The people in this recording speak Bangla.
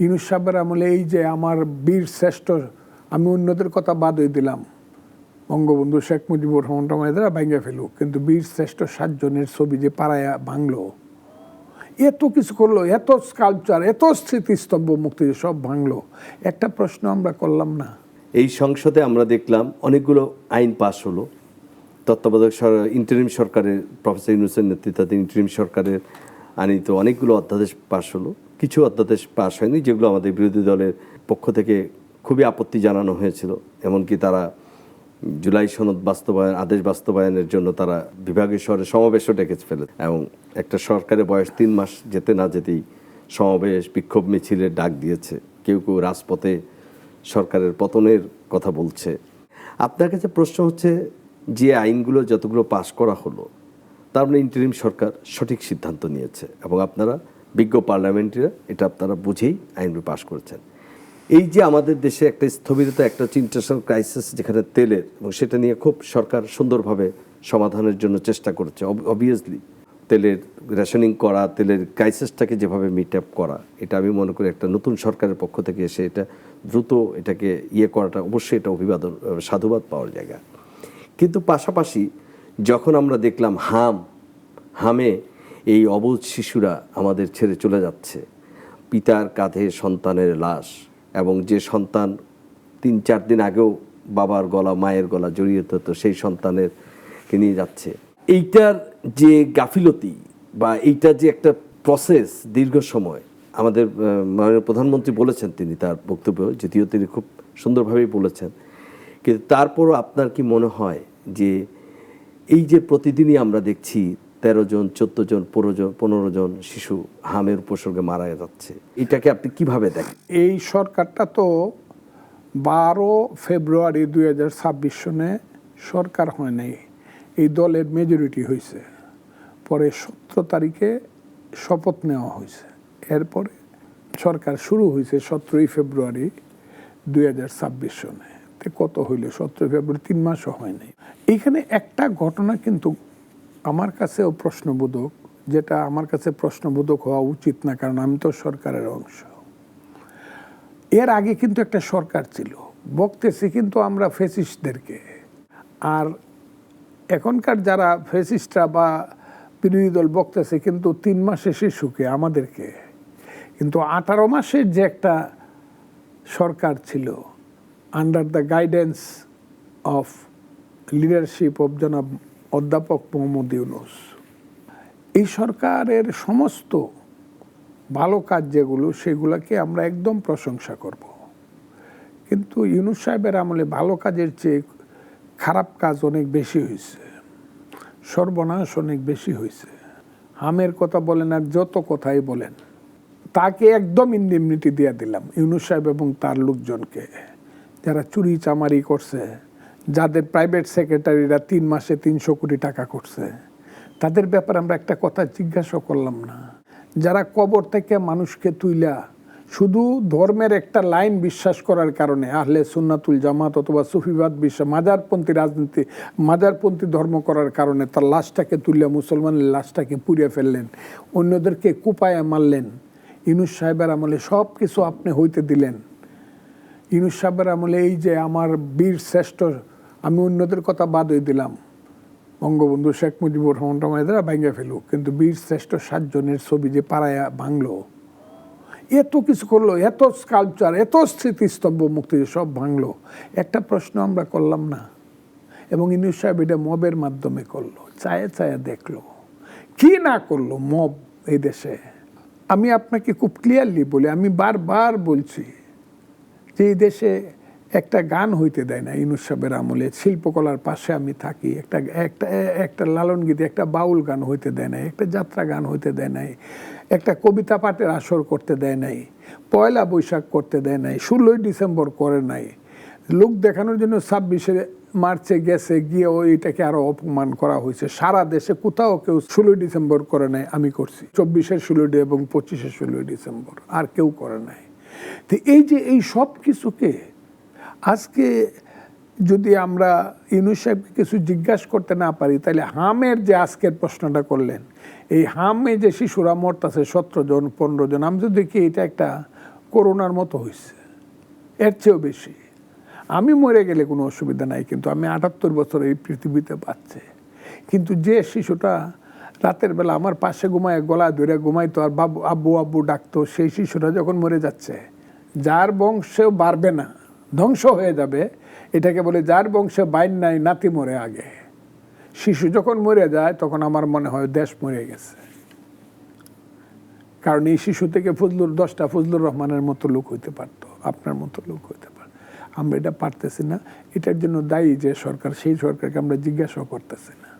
ইউনূস সাহেবের আমলে এই যে আমার বীর শ্রেষ্ঠ, আমি অন্যদের কথা বাদই দিলাম, বঙ্গবন্ধু শেখ মুজিবুর রহমান রহমানেরা ভাঙ্গা ফেলুক, কিন্তু বীর শ্রেষ্ঠ 7 জনের ছবি যে পাড়ায়া ভাঙলো, এত কিছু করলো, এত স্কাল্পচার, এত স্মৃতিস্তম্ভ মুক্তি সব ভাঙলো, একটা প্রশ্ন আমরা করলাম না? এই সংসদে আমরা দেখলাম অনেকগুলো আইন পাস হলো। তত্ত্বাবধায়ক ইন্টারিম সরকারের, প্রফেসর ইউনূসের নেতৃত্বাধীন ইন্টারিম সরকারের আনিত অনেকগুলো অধ্যাদেশ পাস হলো। কিছু অধ্যাদেশ পাস হয়নি, যেগুলো আমাদের বিরোধী দলের পক্ষ থেকে খুবই আপত্তি জানানো হয়েছিল। এমনকি তারা জুলাই সনদ বাস্তবায়ন, আদেশ বাস্তবায়নের জন্য তারা বিভাগীয় শহরে সমাবেশও ডেকে ফেলে, এবং একটা সরকারের বয়স 3 মাস যেতে না যেতেই সমাবেশ, বিক্ষোভ মিছিলের ডাক দিয়েছে। কেউ কেউ রাজপথে সরকারের পতনের কথা বলছে। আপনার কাছে প্রশ্ন হচ্ছে, যে আইনগুলো যতগুলো পাস করা হলো, তার মানে ইন্টারিম সরকার সঠিক সিদ্ধান্ত নিয়েছে, এবং আপনারা বিজ্ঞ পার্লামেন্টারিরা এটা আপনারা বুঝেই আইনগুলো পাস করেছেন। এই যে আমাদের দেশে একটা স্থবিরতা, একটা ইন্টারন্যাশনাল ক্রাইসিস যেখানে তেলের, এবং সেটা নিয়ে খুব সরকার সুন্দরভাবে সমাধানের জন্য চেষ্টা করেছে। অবভিয়াসলি তেলের রেশনিং করা, তেলের ক্রাইসিসটাকে যেভাবে মিট আপ করা, এটা আমি মনে করি একটা নতুন সরকারের পক্ষ থেকে এসে এটা দ্রুত এটাকে করাটা অবশ্যই এটা অভিবাদন, সাধুবাদ পাওয়ার জায়গা। কিন্তু পাশাপাশি যখন আমরা দেখলাম হামে এই অবুঝ শিশুরা আমাদের ছেড়ে চলে যাচ্ছে, পিতার কাঁধে সন্তানের লাশ, এবং যে সন্তান 3-4 দিন আগেও বাবার গলা, মায়ের গলা জড়িয়ে হতো, সেই সন্তানেরকে নিয়ে যাচ্ছে, এইটার যে গাফিলতি বা এইটার যে একটা প্রসেস দীর্ঘ সময়, আমাদের মাননীয় প্রধানমন্ত্রী বলেছেন, তিনি তার বক্তব্য, যদিও তিনি খুব সুন্দরভাবেই বলেছেন, কিন্তু তারপরও আপনার কি মনে হয় যে এই যে প্রতিদিনই আমরা দেখছি 13 জন, 14 জন, 15 জন শিশু হামের উপসর্গে মারা যাচ্ছে, এটাকে আপনি কিভাবে দেখেন? এই সরকারটা তো 12 ফেব্রুয়ারি 2026 সনে সরকার হয় নাই, এই দলের মেজরিটি হয়েছে। পরে 17 তারিখে শপথ নেওয়া হয়েছে, এরপরে সরকার শুরু হয়েছে 17 ফেব্রুয়ারি 2026 সনে। কত হইল? 17 ফেব্রুয়ারি, 3 মাসও হয় নাই। এইখানে একটা ঘটনা কিন্তু আমার কাছেও প্রশ্নবোধক, যেটা আমার কাছে প্রশ্নবোধক হওয়া উচিত না, কারণ আমি তো সরকারের অংশ। এর আগে কিন্তু একটা সরকার ছিল, বকতেছি কিন্তু আমরা ফ্যাসিস্টদেরকে, আর এখনকার যারা ফ্যাসিস্টরা বা বিরোধী দল বকতেছে কিন্তু 3 মাসে শিশুকে, আমাদেরকে। কিন্তু 18 মাসের যে একটা সরকার ছিল, under the guidance of leadership of জনাব অধ্যাপক মোহাম্মদ ইউনূস, এই সরকারের সমস্ত ভালো কাজ যেগুলো, সেগুলোকে আমরা একদম প্রশংসা করব। কিন্তু ইউনূস সাহেবের আমলে ভালো কাজের চেয়ে খারাপ কাজ অনেক বেশি হয়েছে, সর্বনাশ অনেক বেশি হয়েছে। হামের কথা বলেন আর যত কথাই বলেন, তাকে একদম ইনডিমনিটি দিয়ে দিলাম, ইউনূস সাহেব এবং তার লোকজনকে, যারা চুরি চামারি করছে, যাদের প্রাইভেট সেক্রেটারিরা 3 মাসে 300 কোটি টাকা করছে, তাদের ব্যাপারে আমরা একটা কথা জিজ্ঞাসা করলাম না। যারা কবর থেকে মানুষকে তুইলা শুধু ধর্মের একটা লাইন বিশ্বাস করার কারণে, আহলে সুন্নাতুল জামাত অথবা সুফিবাদ বিশ্বাস, মাজারপন্থী রাজনীতি, মাজারপন্থী ধর্ম করার কারণে তার লাশটাকে তুলে, মুসলমানের লাশটাকে পুড়িয়ে ফেললেন, অন্যদেরকে কুপায়ে মারলেন। ইউনূস সাহেবের আমলে সব কিছু আপনি হইতে দিলেন। ইউনূস সাহেবের আমলে এই যে আমার বীর শ্রেষ্ঠ, আমি অন্যদের কথা বাদই দিলাম, বঙ্গবন্ধু শেখ মুজিবুর রহমান রহমানেরা ভাঙ্গা ফেলুক, কিন্তু বীর শ্রেষ্ঠ 7 জনের ছবি যে পাড়ায়া ভাঙলো, এত কিছু করলো, এত স্কাল্পচার, এত স্মৃতিস্তম্ভ মুক্তি সব ভাঙলো, একটা প্রশ্ন আমরা করলাম না? এবং ইউনূস সাহেব এটা মবের মাধ্যমে করলো, চায়ে চায়ে দেখলো, কি না করলো মব এই দেশে। আমি আপনাকে খুব ক্লিয়ারলি বলি, আমি বারবার বলছি যে এই দেশে একটা গান হইতে দেয় না ইউনূস সাহেবের আমলে। শিল্পকলার পাশে আমি থাকি, একটা লালন গীতি, একটা বাউল গান হইতে দেয় নাই, একটা যাত্রা গান হইতে দেয় নাই, একটা কবিতা পাঠের আসর করতে দেয় নাই, পয়লা বৈশাখ করতে দেয় নাই, 16ই ডিসেম্বর করে নাই। লোক দেখানোর জন্য 26শে মার্চে গেছে, গিয়ে ওইটাকে আরো অপমান করা হয়েছে। সারা দেশে কোথাও কেউ 16ই ডিসেম্বর করে নাই, আমি করছি 24-এর 16 এবং 25-এর 16 ডিসেম্বর, আর কেউ করে নাই। তো এই যে এই সব কিছুকে আজকে যদি আমরা ইউনূস সাহেবকে কিছু জিজ্ঞাসা করতে না পারি, তাহলে হামের যে আজকের প্রশ্নটা করলেন, এই হামে যে শিশুরা মরতেছে 17 জন 15 জন, আমি যদি দেখি এটা একটা করোনার মতো হয়েছে, এর চেয়েও বেশি। আমি মরে গেলে কোনো অসুবিধা নাই, কিন্তু আমি 78 বছর এই পৃথিবীতে পাচ্ছি। কিন্তু যে শিশুটা রাতের বেলা আমার পাশে ঘুমায়, গলা ধরে ঘুমাইতো আর বাবু আব্বু আব্বু ডাকতো, সেই শিশুটা যখন মরে যাচ্ছে, যার বংশেও বাড়বে না, ধ্বংস হয়ে যাবে, এটাকে বলে যার বংশে বাইন নাই নাতি মরে আগে। শিশু যখন মরে যায় তখন আমার মনে হয় দেশ মরে গেছে। কারণ এই শিশু থেকে 10টা ফজলুর রহমানের মতো লোক হইতে পারতো, আপনার মতো লোক হইতে পারত। আমরা এটা পারতেছি না। এটার জন্য দায়ী যে সরকার, সেই সরকারকে আমরা জিজ্ঞাসাও করতেছি না।